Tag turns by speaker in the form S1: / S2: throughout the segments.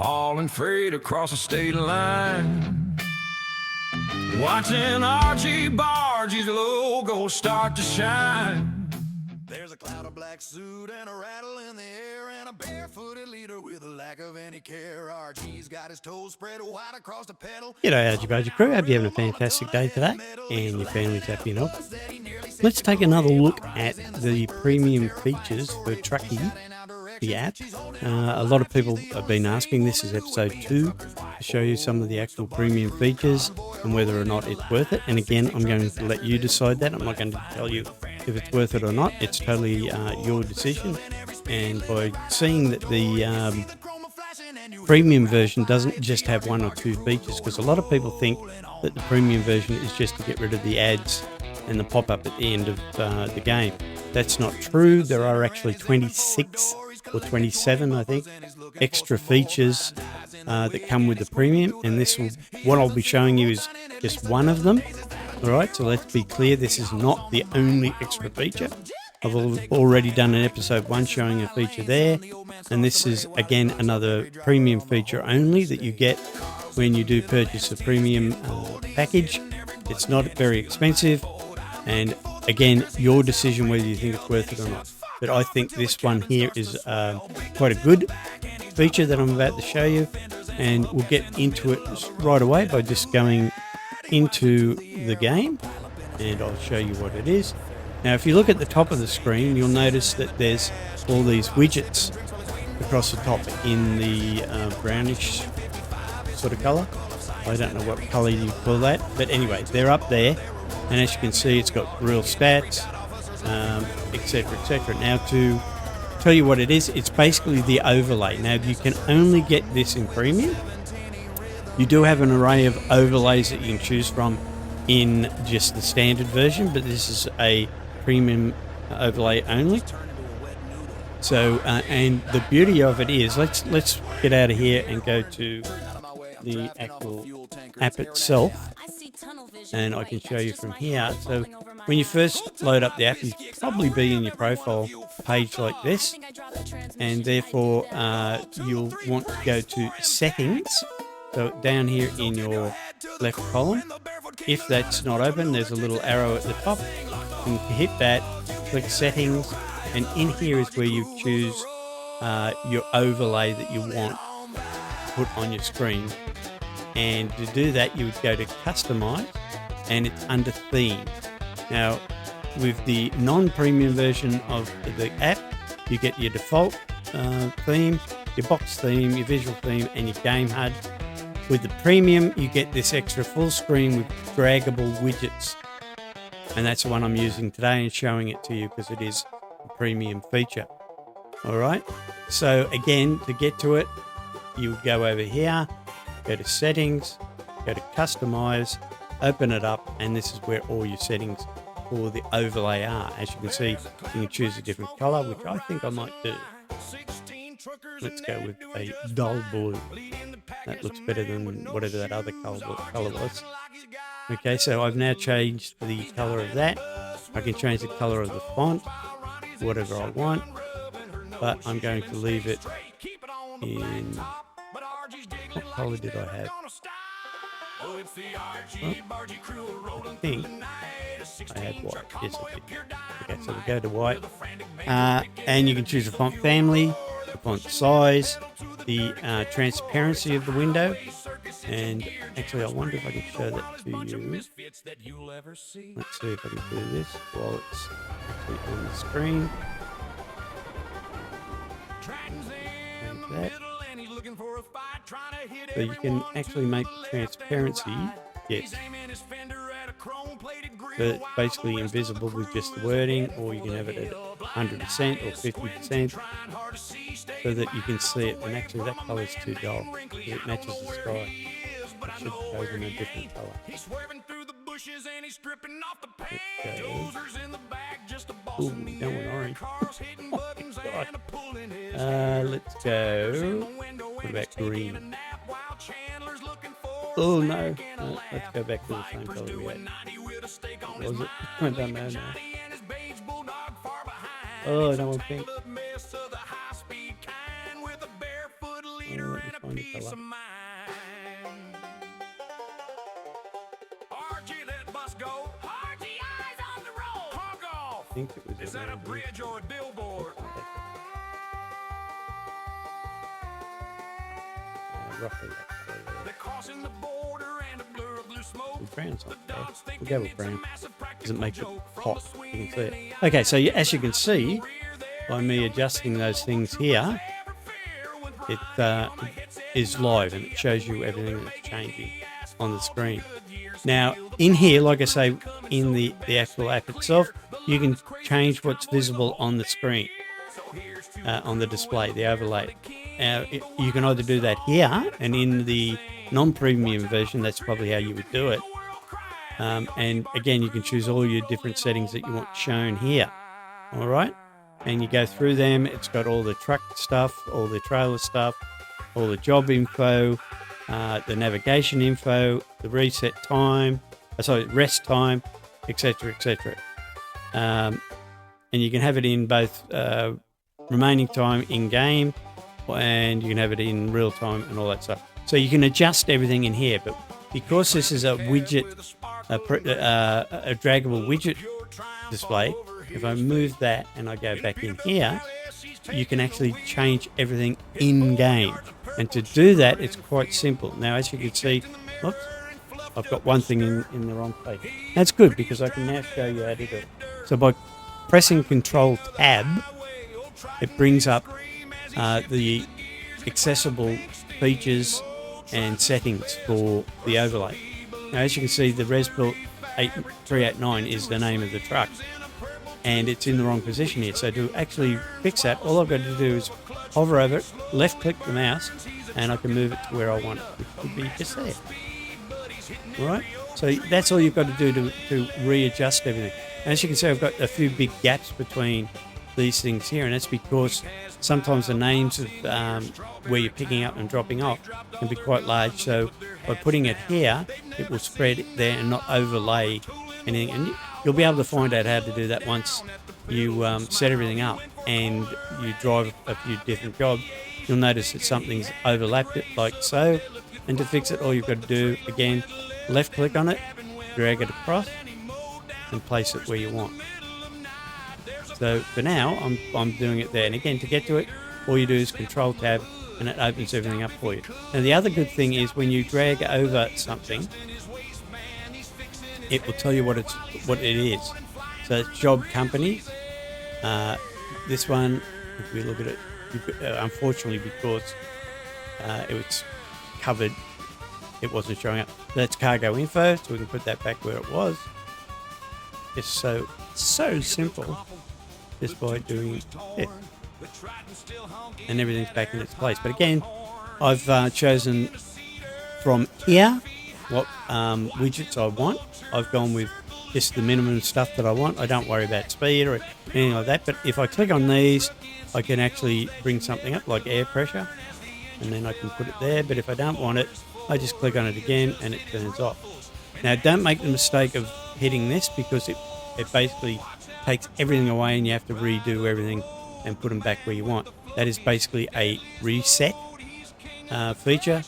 S1: hauling freight across the state line. Watching RG Bargy's logo start to shine. There's a cloud of black suit and a rattle in the air and a barefooted leader with a lack of any care. RG's got his toes spread wide across the pedal. G'day RG Bargy crew, hope you're having a fantastic day today and your family's happy and healthy. Let's take another look at the premium features for Trucky, the app. A lot of people have been asking, this is episode 2, to show you some of the actual premium features and whether or not it's worth it. And again, I'm going to let you decide that. I'm not going to tell you if it's worth it or not. It's totally your decision. And by seeing that the premium version doesn't just have 1 or 2 features, because a lot of people think that the premium version is just to get rid of the ads and the pop-up at the end of the game. That's not true. There are actually 26 or 27, I think, extra features that come with the premium, and what I'll be showing you is just one of them. All right, so let's be clear, this is not the only extra feature. I've already done an episode 1 showing a feature there, and this is again another premium feature only that you get when you do purchase a premium package. It's not very expensive, and again, your decision whether you think it's worth it or not. But I think this one here is quite a good feature that I'm about to show you, and we'll get into it right away by just going into the game, and I'll show you what it is. Now, if you look at the top of the screen, you'll notice that there's all these widgets across the top in the brownish sort of color. I don't know what color you call that, but anyway, they're up there, and as you can see, it's got real stats, etc, etc. Now, to tell you what it is, it's basically the overlay. Now, you can only get this in premium. You do have an array of overlays that you can choose from in just the standard version, but this is a premium overlay only. So, and the beauty of it is, let's get out of here and go to the actual app itself, and I can show you from here. So when you first load up the app, you'll probably be in your profile page like this, and therefore you'll want to go to settings. So down here in your left column, if that's not open, there's a little arrow at the top. You can hit that, click settings, and in here is where you choose your overlay that you want to put on your screen. And to do that, you would go to customize, and it's under theme. Now, with the non-premium version of the app, you get your default theme, your box theme, your visual theme, and your game HUD. With the premium, you get this extra full screen with draggable widgets. And that's the one I'm using today and showing it to you because it is a premium feature. All right. So again, to get to it, you would go over here, go to settings, go to customize, open it up, and this is where all your settings for the overlay are. As you can see, you can choose a different color, which I think I might do. Let's go with a dull blue. That looks better than whatever that other color was. Okay, so I've now changed the color of that. I can change the color of the font, whatever I want, but I'm going to leave it in... What color did I have? Well, I think I had white. Yes, I did. Okay, so we go to white. And you can choose the font family, the font size, the transparency of the window, and actually I wonder if I can show that to you. Let's see if I can do this while it's actually on the screen. Change that. So you can actually make the transparency, yes, so it's basically invisible with just the wording, or you can have it at 100% or 50% so that you can see it. And actually that color is too dull, it matches the sky. It should go in a different color. Let's go. Ooh, we don't want orange. Let's go. What about green? Oh no. Let's go back to the same color we had. What was it? I don't know now. Oh, I don't want pink. Oh, let me find a
S2: colour. I think it was
S1: Is that a bridge or a billboard?
S2: Roughly that colour there.
S1: They're crossing the border and a blur of blue smoke.
S2: Brown's not bad. We'll go with brown. Doesn't make it hot. You can see it. Okay, so as you can see, by me adjusting those things here, it is live and it shows you everything that's changing on the screen. Now, in here, like I say, in the actual app itself, you can change what's visible on the screen, on the display, the overlay. You can either do that here, and in the non-premium version, that's probably how you would do it. And again, you can choose all your different settings that you want shown here. All right, and you go through them. It's got all the truck stuff, all the trailer stuff, all the job info, the navigation info, the reset time, rest time, etc., etc. And you can have it in both remaining time in game, and you can have it in real time and all that stuff. So you can adjust everything in here, but because this is a widget, a draggable widget display, if I move that and I go back in here, you can actually change everything in game. And to do that, it's quite simple. Now, as you can see, oops, I've got one thing in the wrong place. That's good because I can now show you how to do it. So by pressing Control Tab, it brings up the accessible features and settings for the overlay. Now, as you can see, the Resbuilt 389 is the name of the truck, and it's in the wrong position here. So to actually fix that, all I've got to do is hover over it, left-click the mouse, and I can move it to where I want it, which would be just there. All right? So that's all you've got to do to readjust everything. And as you can see, I've got a few big gaps between these things here, and that's because sometimes the names of where you're picking up and dropping off can be quite large. So by putting it here, it will spread there and not overlay anything. And you'll be able to find out how to do that once you set everything up and you drive a few different jobs. You'll notice that something's overlapped it like so. And to fix it, all you've got to do, again, left click on it, drag it across, and place it where you want. So for now, I'm doing it there. And again, to get to it, all you do is Control Tab, and it opens everything up for you. Now, the other good thing is when you drag over something, it will tell you what it is. So it's job companies. This one, if we look at it, unfortunately, because it was covered, it wasn't showing up. That's cargo info, so we can put that back where it was. It's so simple, just by doing it, and everything's back in its place. But again, I've chosen from here what widgets I want. I've gone with just the minimum stuff that I want. I don't worry about speed or anything like that. But if I click on these, I can actually bring something up like air pressure, and then I can put it there. But if I don't want it, I just click on it again and it turns off. Now, don't make the mistake of hitting this, because it basically takes everything away and you have to redo everything and put them back where you want. That is basically a reset feature,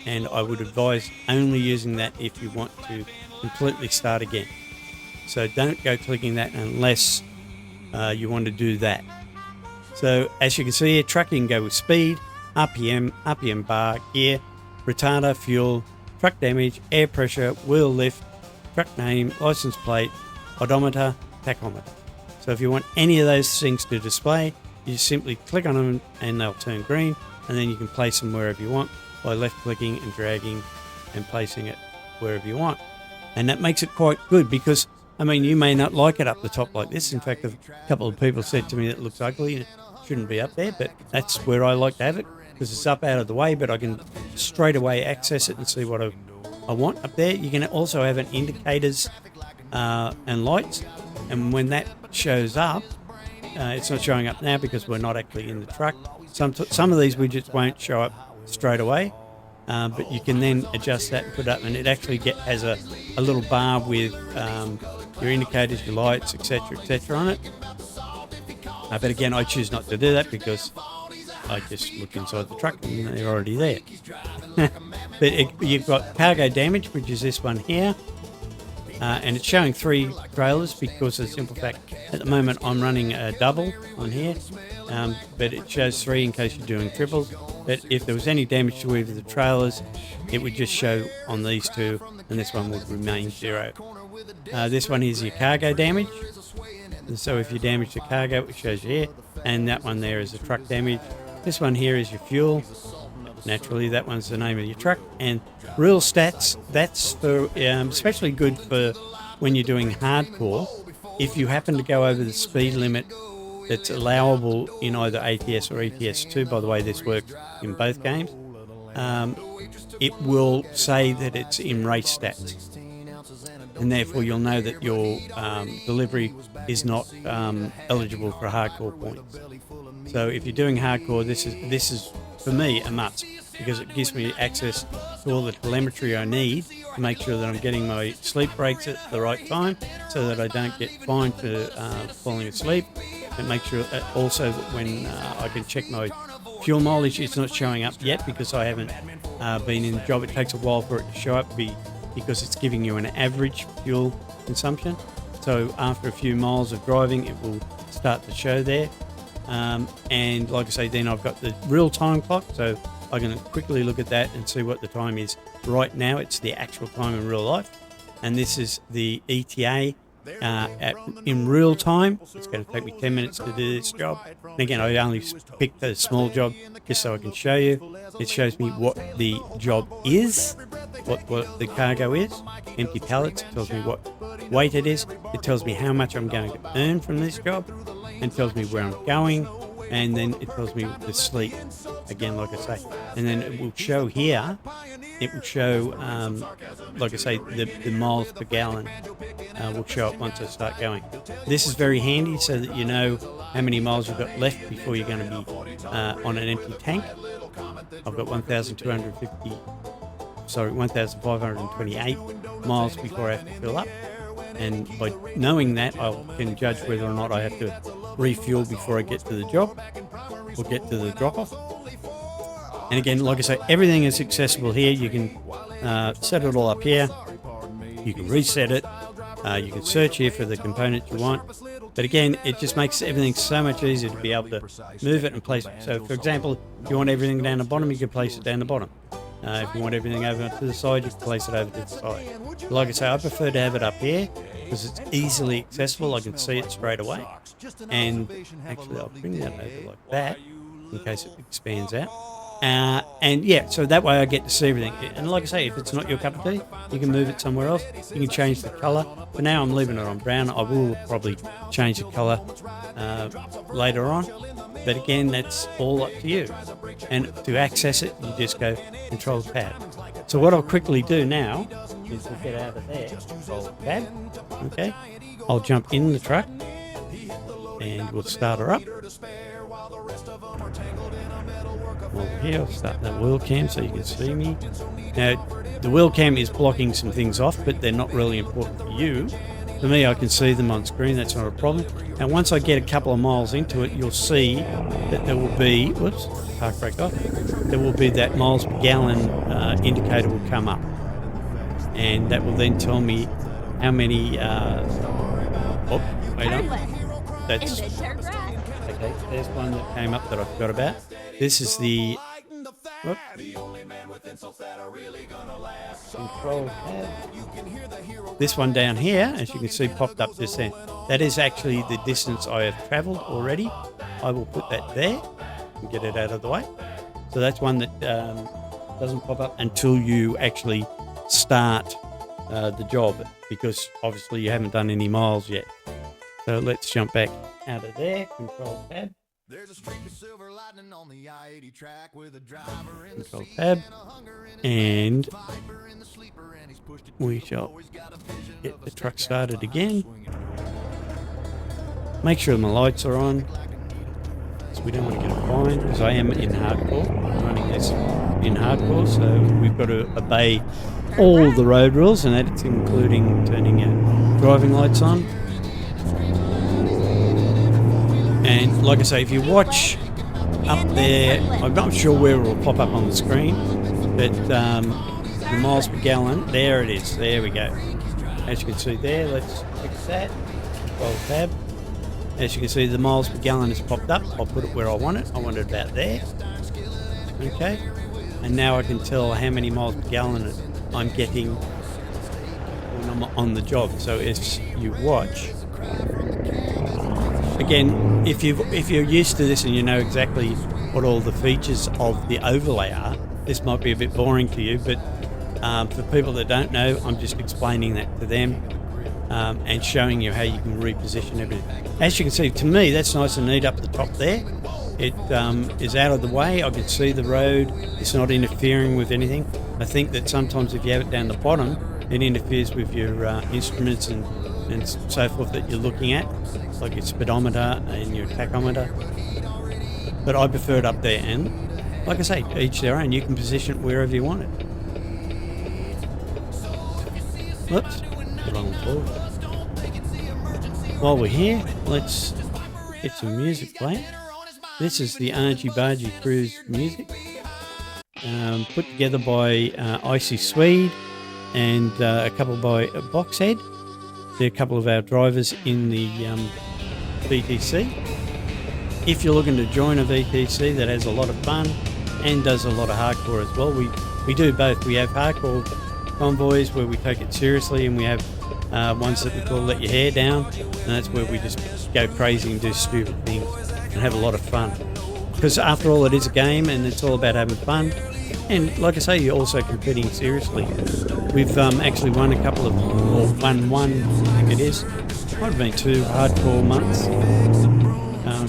S2: and I would advise only using that if you want to completely start again. So don't go clicking that unless you want to do that. So as you can see here, trucking can go with speed, RPM bar, gear, retarder, fuel, truck damage, air pressure, wheel lift, truck name, license plate, odometer, tachometer. So if you want any of those things to display, you just simply click on them and they'll turn green, and then you can place them wherever you want by left clicking and dragging and placing it wherever you want. And that makes it quite good, because I mean, you may not like it up the top like this. In fact, a couple of people said to me that it looks ugly and it shouldn't be up there, but that's where I like to have it, because it's up out of the way, but I can straight away access it and see what I want up there. You can also have an indicators and lights, and when that shows up, it's not showing up now because we're not actually in the truck. Some of these widgets won't show up straight away, but you can then adjust that and put it up, and it actually has a little bar with your indicators, your lights, etc., on it. But again, I choose not to do that because I just look inside the truck and they're already there. But you've got cargo damage, which is this one here. And it's showing 3 trailers because of the simple fact at the moment I'm running a double on here, but it shows 3 in case you're doing triples. But if there was any damage to either of the trailers, it would just show on these 2, and this one would remain 0. This one is your cargo damage, and so if you damage the cargo, it shows you here, and that one there is the truck damage. This one here is your fuel. Naturally, that one's the name of your truck. And real stats, that's for especially good for when you're doing hardcore. If you happen to go over the speed limit that's allowable in either ATS or ETS2, by the way, this works in both games, it will say that it's in race stats. And therefore, you'll know that your delivery is not eligible for hardcore points. So if you're doing hardcore, this is for me a must, because it gives me access to all the telemetry I need to make sure that I'm getting my sleep breaks at the right time so that I don't get fined for falling asleep. And make sure also that when I can check my fuel mileage, it's not showing up yet because I haven't been in the job. It takes a while for it to show up because it's giving you an average fuel consumption. So after a few miles of driving, it will start to show there. And like I say, then I've got the real-time clock, so I can quickly look at that and see what the time is right now. It's the actual time in real life, and this is the ETA in real time. It's going to take me 10 minutes to do this job. And again, I only picked a small job just so I can show you. It shows me what the job is, what the cargo is, empty pallets. It tells me what weight it is. It tells me how much I'm going to earn from this job, and tells me where I'm going, and then it tells me the sleep, again, like I say. And then it will show here, it will show, like I say, the miles per gallon will show up once I start going. This is very handy so that you know how many miles you've got left before you're going to be on an empty tank. I've got 1,528 miles before I have to fill up. And by knowing that, I can judge whether or not I have to refuel before I get to the job or get to the drop-off. And again, like I say, everything is accessible here. You can set it all up here. You can reset it. You can search here for the components you want. But again, it just makes everything so much easier to be able to move it and place it. So, for example, if you want everything down the bottom, you can place it down the bottom. If you want everything over to the side, you can place it over to the side. Like I say, I prefer to have it up here because it's easily accessible. I can see it straight away. And actually, I'll bring that over like that in case it expands out. And yeah, so that way I get to see everything. And like I say, if it's not your cup of tea, you can move it somewhere else. You can change the colour. For now, I'm leaving it on brown. I will probably change the colour later on. But again, that's all up to you. And to access it, you just go Control Tab. So what I'll quickly do now is we'll get out of there. Control Tab. Okay. I'll jump in the truck and we'll start her up. Over here, I'll start the wheel cam so you can see me. Now, the wheel cam is blocking some things off, but they're not really important for you. For me, I can see them on screen, that's not a problem. And once I get a couple of miles into it, you'll see that there will be, whoops, park brake off, there will be that miles per gallon indicator will come up. And that will then tell me how many, oh, wait on, that's, okay, there's one that came up that I forgot about. This is the, whoop, Control Tab. This one down here, as you can see, popped up just then. That is actually the distance I have travelled already. I will put that there and get it out of the way. So that's one that doesn't pop up until you actually start the job, because obviously you haven't done any miles yet. So let's jump back out of there, Control Tab. There's a streak of silver lightning on the I-80 track with a driver in the Control Tab, and we shall get the truck started again. Make sure my lights are on, so we don't want to get a fine, because I am in hardcore. I'm running this in hardcore, so we've got to obey all the road rules, and that's including turning your driving lights on. And like I say, if you watch up there, I'm not sure where it will pop up on the screen, but the miles per gallon, there it is, there we go. As you can see there, let's fix that, Control tab. As you can see, the miles per gallon has popped up. I'll put it where I want it about there. Okay, and now I can tell how many miles per gallon I'm getting when I'm on the job. So if you watch, again, if you're used to this and you know exactly what all the features of the overlay are, this might be a bit boring to you, but for people that don't know, I'm just explaining that to them and showing you how you can reposition everything. As you can see, to me, that's nice and neat up the top there. It is out of the way. I can see the road. It's not interfering with anything. I think that sometimes if you have it down the bottom, it interferes with your instruments and so forth that you're looking at, like your speedometer and your tachometer. But I prefer it up there, and like I say, each their own. You can position it wherever you want it. Whoops, wrong forward. While we're here, let's get some music playing. This is the RG Bargy Cruise music, put together by Icy Swede and a couple by Boxhead. They're a couple of our drivers in the VTC. If you're looking to join a VTC that has a lot of fun and does a lot of hardcore as well, we do both. We have hardcore convoys where we take it seriously, and we have ones that we call Let Your Hair Down, and that's where we just go crazy and do stupid things and have a lot of fun. Because after all, it is a game and it's all about having fun. And like I say, you're also competing seriously. We've actually won a couple of, or won one, I think it is. Might have been 2 hardcore months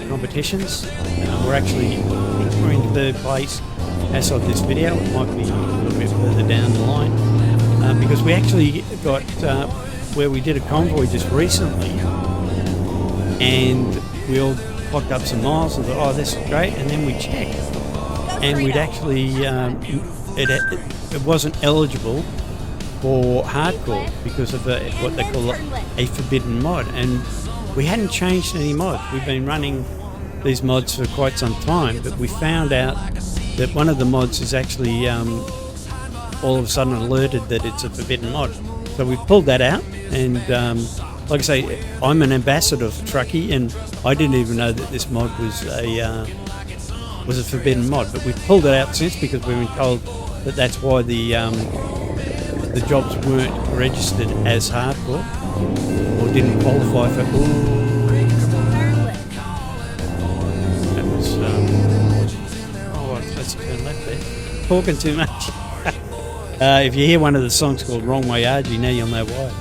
S2: competitions. We're in 3rd place as of this video. It might be a little bit further down the line. Because we actually got where we did a convoy just recently, and we all clocked up some miles and thought, oh, this is great, and then we checked, and we'd actually it wasn't eligible for hardcore because of what they call a forbidden mod, and we hadn't changed any mods. We've been running these mods for quite some time, but we found out that one of the mods is actually all of a sudden alerted that it's a forbidden mod. So we pulled that out, and like I say, I'm an ambassador for Trucky, and I didn't even know that this mod was a forbidden mod. But we've pulled it out since because we've been told that that's why the jobs weren't registered as hardcore or didn't qualify for. That was let's turn left there. Talking too much. If you hear one of the songs called Wrong Way RG, now you'll know why.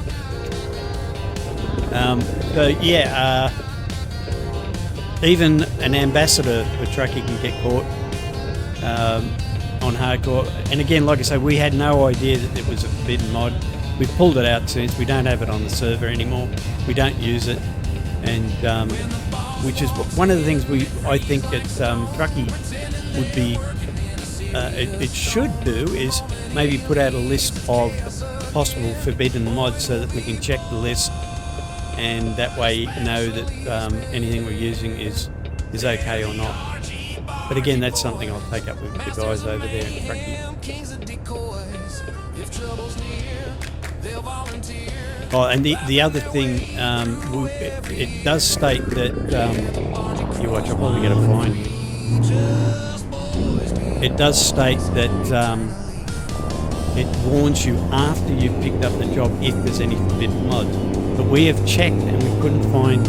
S2: Even an ambassador for Trucky can get caught on hardcore. And again, like I say, we had no idea that it was a forbidden mod. We've pulled it out since. We don't have it on the server anymore. We don't use it, and which is one of the things I think that Trucky would be. It should do is maybe put out a list of possible forbidden mods so that we can check the list, and that way know that anything we're using is okay or not. But again, that's something I'll take up with the guys over there in Trucky. Oh, and the other thing, it does state that you watch. I'll probably get a fine here. It does state that it warns you after you've picked up the job if there's any forbidden mods. But we have checked and we couldn't find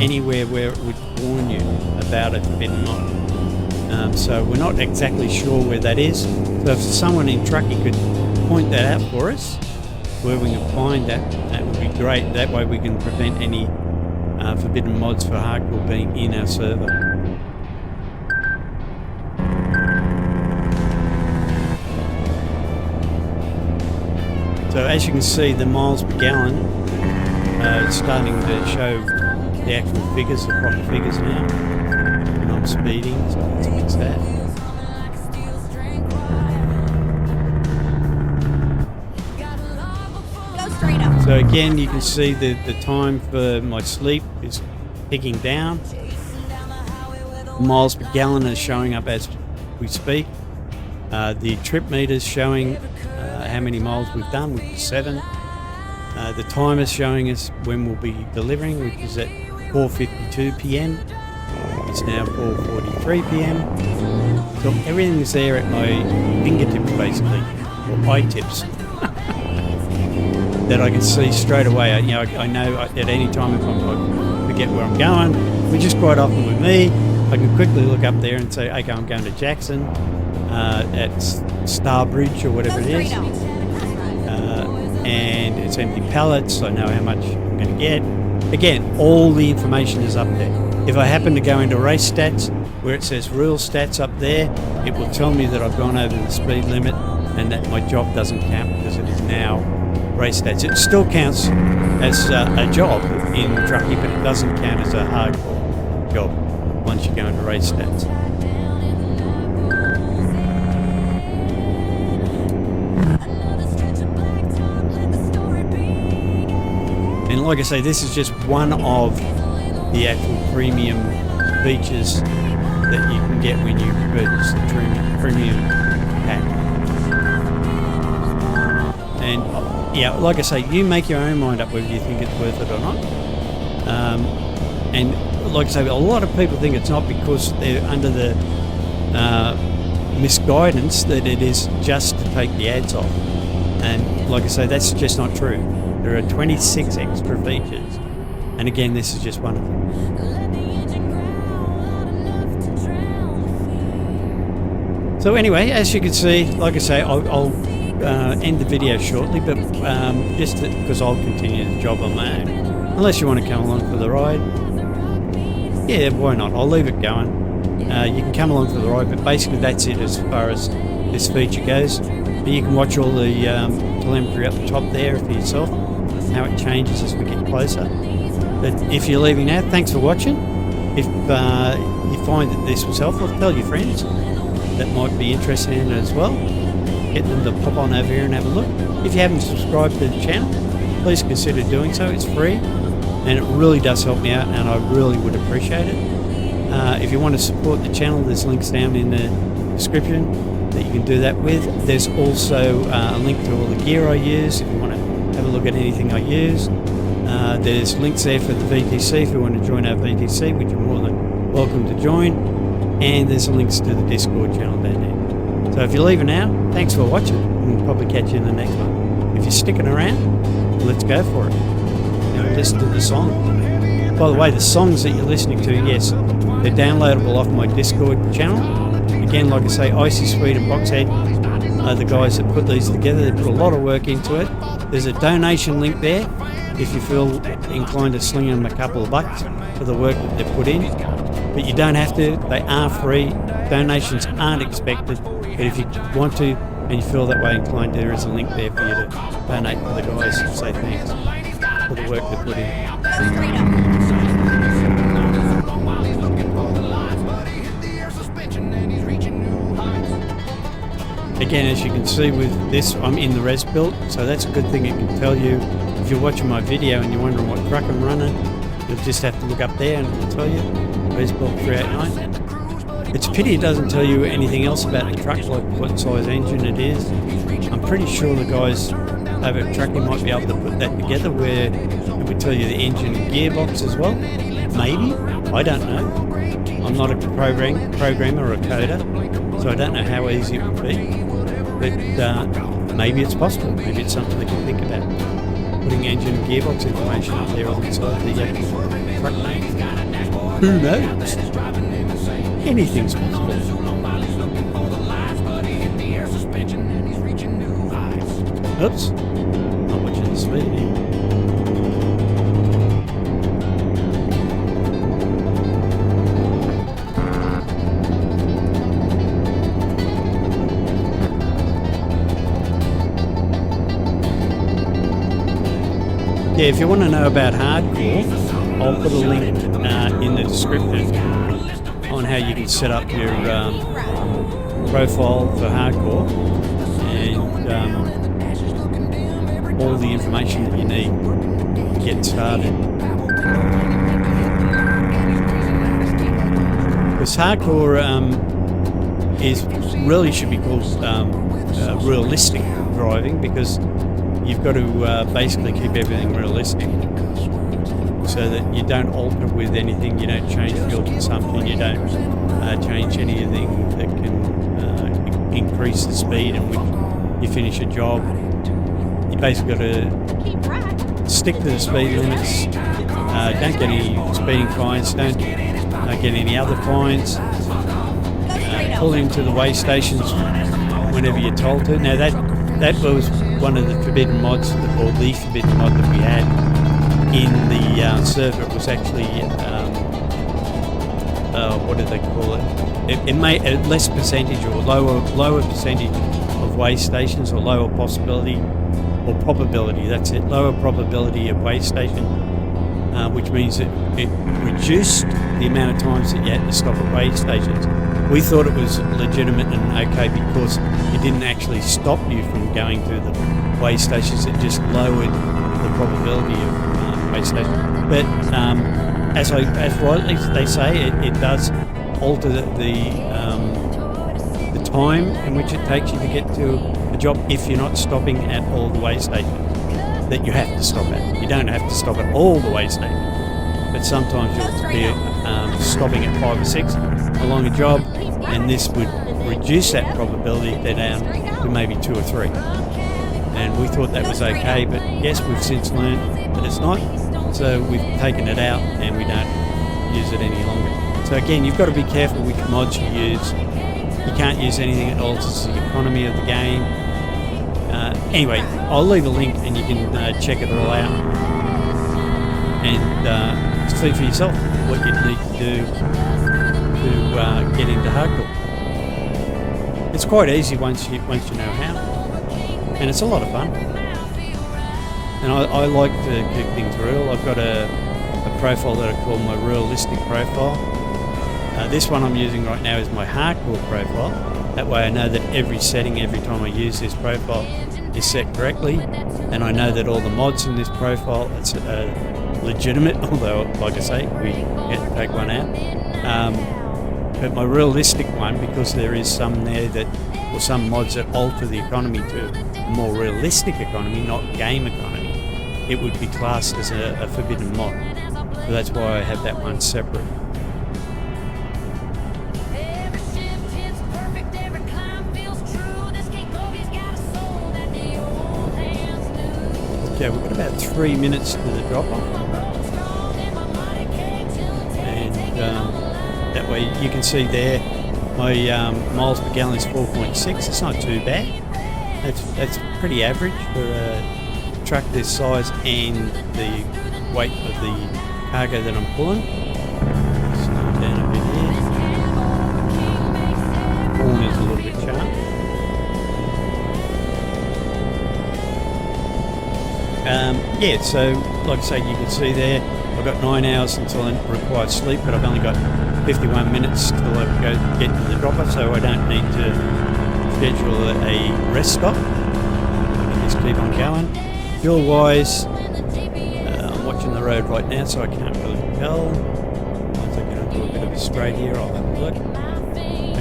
S2: anywhere where it would warn you about a forbidden mod. So we're not exactly sure where that is. So if someone in Trucky could point that out for us, where we can find that, that would be great. That way we can prevent any forbidden mods for hardcore being in our server. So as you can see, the miles per gallon is starting to show the actual figures, the proper figures now. And I'm speeding, so let's fix that. So again, you can see the time for my sleep is picking down. miles per gallon is showing up as we speak. The trip meter is showing how many miles we've done, which is 7. The timer is showing us when we'll be delivering, which is at 4:52 p.m. It's now 4:43 p.m. So everything's there at my fingertips, basically, or eye tips, that I can see straight away. I know at any time if I forget where I'm going, which is quite often with me, I can quickly look up there and say, okay, I'm going to Jackson at Starbridge or whatever it is. And it's empty pallets, I know how much I'm going to get. Again, all the information is up there. If I happen to go into race stats, where it says real stats up there, it will tell me that I've gone over the speed limit and that my job doesn't count because it is now race stats. It still counts as a job in Trucky, but it doesn't count as a hardcore job once you go into race stats. And like I say, this is just one of the actual premium features that you can get when you purchase the premium pack. And yeah, like I say, you make your own mind up whether you think it's worth it or not. And like I say, a lot of people think it's not because they're under the misguidance that it is just to take the ads off. And like I say, that's just not true. There are 26 extra features, and again, this is just one of them. So anyway, as you can see, like I say, I'll end the video shortly, but just because I'll continue the job on my own. Unless you want to come along for the ride, yeah, why not? I'll leave it going. You can come along for the ride, but basically that's it as far as this feature goes. But you can watch all the telemetry up the top there for yourself, how it changes as we get closer. But if you're leaving now, thanks for watching. If you find that this was helpful, tell your friends that might be interested in it as well. Get them to pop on over here and have a look. If you haven't subscribed to the channel, please consider doing so. It's free and it really does help me out, and I really would appreciate it. If you want to support the channel, there's links down in the description that you can do that with. There's also a link to all the gear I use if you want to have a look at anything I use. There's links there for the VTC if you want to join our VTC, which you're more than welcome to join. And there's links to the Discord channel down there. So if you're leaving now, thanks for watching, and we'll probably catch you in the next one. If you're sticking around, let's go for it. And listen to the song. By the way, the songs that you're listening to, yes, they're downloadable off my Discord channel. Again, like I say, Icy Sweet and Boxhead are the guys that put these together. They put a lot of work into it. There's a donation link there if you feel inclined to sling them a couple of bucks for the work that they've put in. But you don't have to. They are free. Donations aren't expected. But if you want to and you feel that way inclined, there is a link there for you to donate to the guys and say thanks for the work they put in. Again, as you can see with this, I'm in the res built, so that's a good thing. It can tell you if you're watching my video and you're wondering what truck I'm running. You'll just have to look up there and it'll tell you res built 389. It's a pity it doesn't tell you anything else about the truck, like what size engine it is. I'm pretty sure the guys over at Trucky might be able to put that together where it would tell you the engine and gearbox as well. Maybe, I don't know. I'm not a programmer or a coder, so I don't know how easy it would be. But maybe it's possible. Maybe it's something they can think about. Putting engine and gearbox information up there alongside the truck name. Who knows? Anything's possible. Oops. Not watching the speed here. Yeah, if you want to know about hardcore, I'll put a link in the description on how you can set up your profile for hardcore and all the information that you need to get started. because hardcore is really should be called realistic driving, because you've got to basically keep everything realistic, so that you don't alter with anything. You don't change fuel consumption. You don't change anything that can increase the speed in which you finish a job. You basically got to stick to the speed limits. Don't get any speeding fines. Don't get any other fines. Pull into the weigh stations whenever you're told to. Now that was one of the forbidden mods, or the forbidden mod that we had in the server. It was actually what do they call it? It made a less percentage or lower percentage of weigh stations, or lower possibility or probability. That's it. Lower probability of weigh station, which means that it reduced the amount of times that you had to stop at weigh stations. We thought it was legitimate and okay because it didn't actually stop you from going to the weigh stations. It just lowered the probability of weigh stations. But as rightly they say, it does alter the time in which it takes you to get to a job if you're not stopping at all the weigh stations that you have to stop at. You don't have to stop at all the weigh stations, but sometimes you'll be stopping at 5 or 6 along a job, and this would reduce that probability down to maybe 2 or 3. And we thought that was okay, but yes, we've since learned that it's not, so we've taken it out and we don't use it any longer. So again, you've got to be careful which mods you use. You can't use anything that alters the economy of the game. Anyway, I'll leave a link and you can check it all out and see for yourself what you need to do to get into hardcore. It's quite easy once you know how, and it's a lot of fun. And I like to keep things real. I've got a profile that I call my realistic profile. This one I'm using right now is my hardcore profile. That way I know that every setting, every time I use this profile, is set correctly, and I know that all the mods in this profile are legitimate, although, like I say, we get to take one out. But my realistic one, because there is some there that, or some mods that alter the economy to a more realistic economy, not game economy, it would be classed as a forbidden mod. So that's why I have that one separate. Okay, we've got about 3 minutes to the drop-off, and that way you can see there my miles per gallon is 4.6. It's not too bad. That's pretty average for a truck this size and the weight of the cargo that I'm pulling. Slow down a bit here. Horn is a little bit sharp. Yeah, so like I say, you can see there, I've got 9 hours until I require sleep, but I've only got 51 minutes till I go get to the dropper, so I don't need to schedule a rest stop. I can just keep on going. Fuel wise, I'm watching the road right now, so I can't really tell. Once I get onto a bit of a straight here, I'll have a look.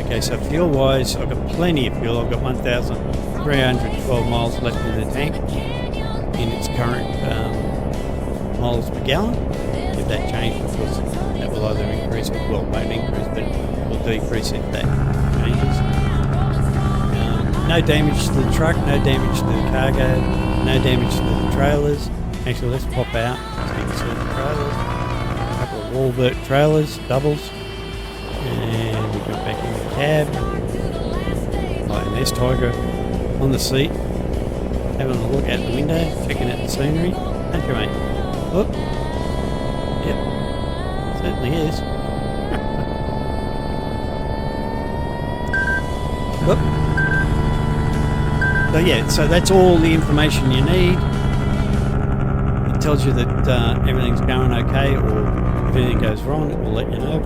S2: Okay, so fuel wise, I've got plenty of fuel. I've got 1,312 miles left in the tank in its current miles per gallon. If that changes, of course, that will either increase, or well, won't increase, but it will decrease if that changes. No damage to the truck, no damage to the cargo, no damage to the trailers. Actually, let's pop out so you can see the trailers. A couple of Walbert trailers, doubles, and we go back in the cab. Right, and there's Tiger on the seat, having a look out the window, checking out the scenery. Don't you, mate? Whoop. Yep. Certainly is. Whoop. So yeah, so that's all the information you need. It tells you that everything's going okay, or if anything goes wrong, it will let you know.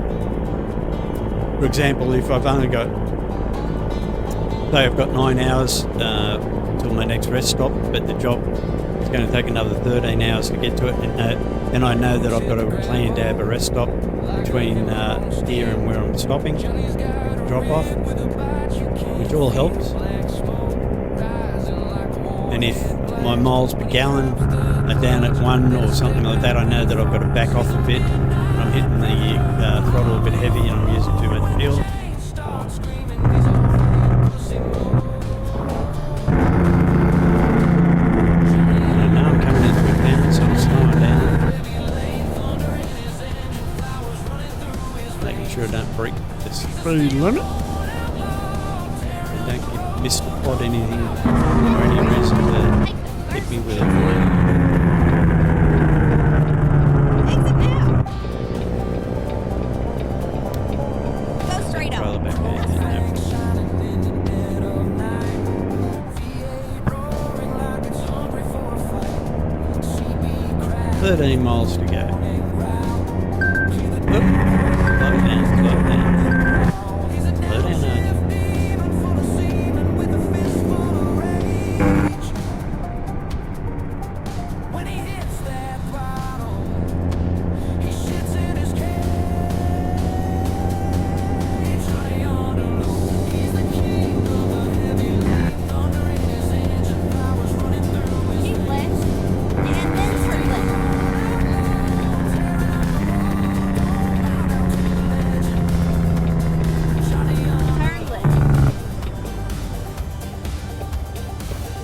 S2: For example, if I've only got, say I've got 9 hours until my next rest stop, but the job is going to take another 13 hours to get to it, and then I know that I've got a plan to have a rest stop between here and where I'm stopping, drop off, which all helps. And if my miles per gallon are down at 1 or something like that, I know that I've got to back off a bit. I'm hitting the throttle a bit heavy and I'm using too much fuel. And now I'm coming into a town, so I'm slowing down. Making sure I don't break the speed limit. And don't get misspot anything or any reason to hit me with a fine.
S3: Exit now. Go straight up.
S2: Trailer back there. Yeah, 13 miles to go. Oop. Slow down, slow down. Slow down,
S3: Keep left. And then turn left. Turn left.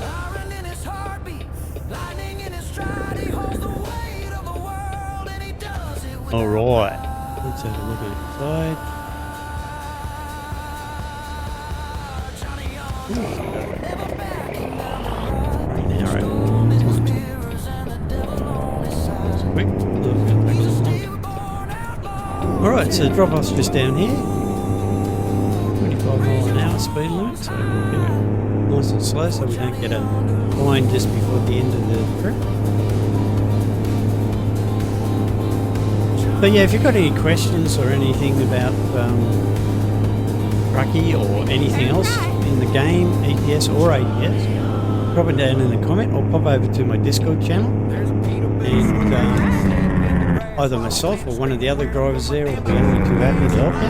S1: Iron in his heartbeat, lightning in his stride. He holds the weight of the world, and he does it with
S2: Alright, let's have a look inside. Green arrow. Quick. Alright, so the drop off's just down here. 25 mile an hour speed limit, so we'll do it nice and slow so we don't get a line just before the end of the trip. But yeah, if you've got any questions or anything about Trucky or anything else in the game, ATS or ATS, drop it down in the comment or pop over to my Discord channel. And either myself or one of the other drivers there will be only too happy to help you.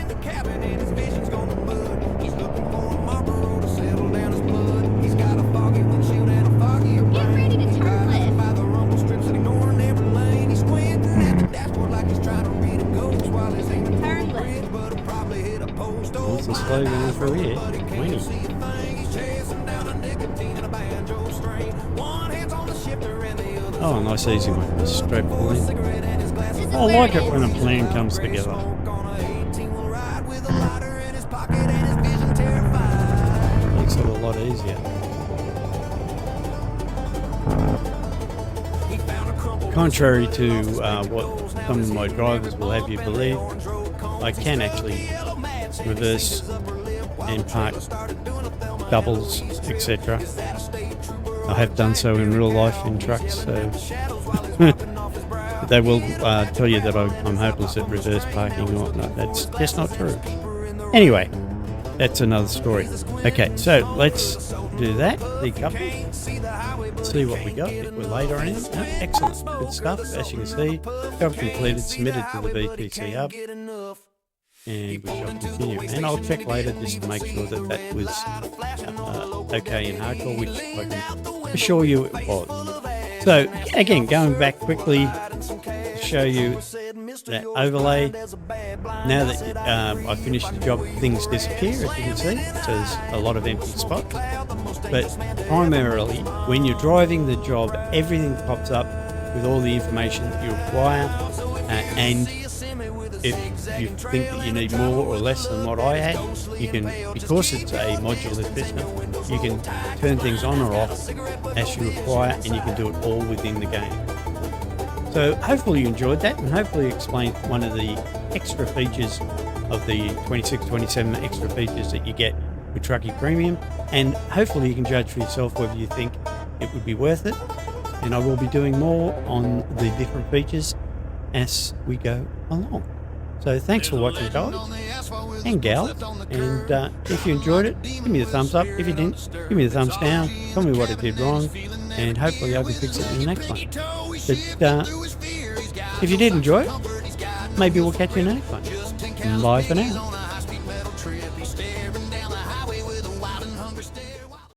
S1: the cabin, and his vision's gonna mud. He's looking for a Marlboro to settle down his blood. He's got a foggy windshield and a foggy
S3: Get
S1: brain.
S3: ready to turn left.
S1: By the rumble strips and ignoring every lane. He's squinting at the dashboard like he's trying to read a ghost while he's aiming for
S3: Turn
S1: a
S3: left.
S1: bridge, but he'll probably hit a post.
S2: What's the slow going through here? 20.
S1: See a thing, he's chasing down a nicotine and a banjo string. One hand's on the shifter and the other.
S2: Oh, nice easy one. Just straight pulling.
S1: Cigarette and his glass.
S3: This is
S2: I
S3: where
S2: like
S3: it
S2: it when a
S3: is.
S2: plan comes together.
S1: On a 18-wheel ride with a lighter in his pocket and his vision terrified.
S2: Makes it a lot easier.
S1: He found a crumpled
S2: Contrary to what some of my drivers will have you believe, I can actually reverse and park doubles, etc. I have done so in real life in trucks, so they will tell you that I'm hopeless at reverse parking and whatnot. That's just not true. Anyway, that's another story. Okay, so let's do that, decouple, see what we got, if we're late or anything. No, excellent, good stuff. As you can see, job completed, submitted to the VTC hub, and we shall continue. And I'll check later just to make sure that that was okay in hardcore, which I can assure you it was. So again, going back quickly to show you that overlay. Now that I finished the job, things disappear, as you can see. So there's a lot of empty spots. But primarily, when you're driving the job, everything pops up with all the information that you require. And if you think that you need more or less than what I had, you can, because it's a modular system, you can turn things on or off as you require, and you can do it all within the game. So hopefully you enjoyed that, and hopefully explained one of the extra features of the 26-27 extra features that you get with Trucky Premium, and hopefully you can judge for yourself whether you think it would be worth it. And I will be doing more on the different features as we go along. So thanks for watching, guys and gals, and if you enjoyed it, give me the thumbs up. If you didn't, give me the thumbs down. Tell me what I did wrong, and hopefully I can fix it in the next one. But if you did enjoy it, maybe we'll catch you in the next one. Bye for now.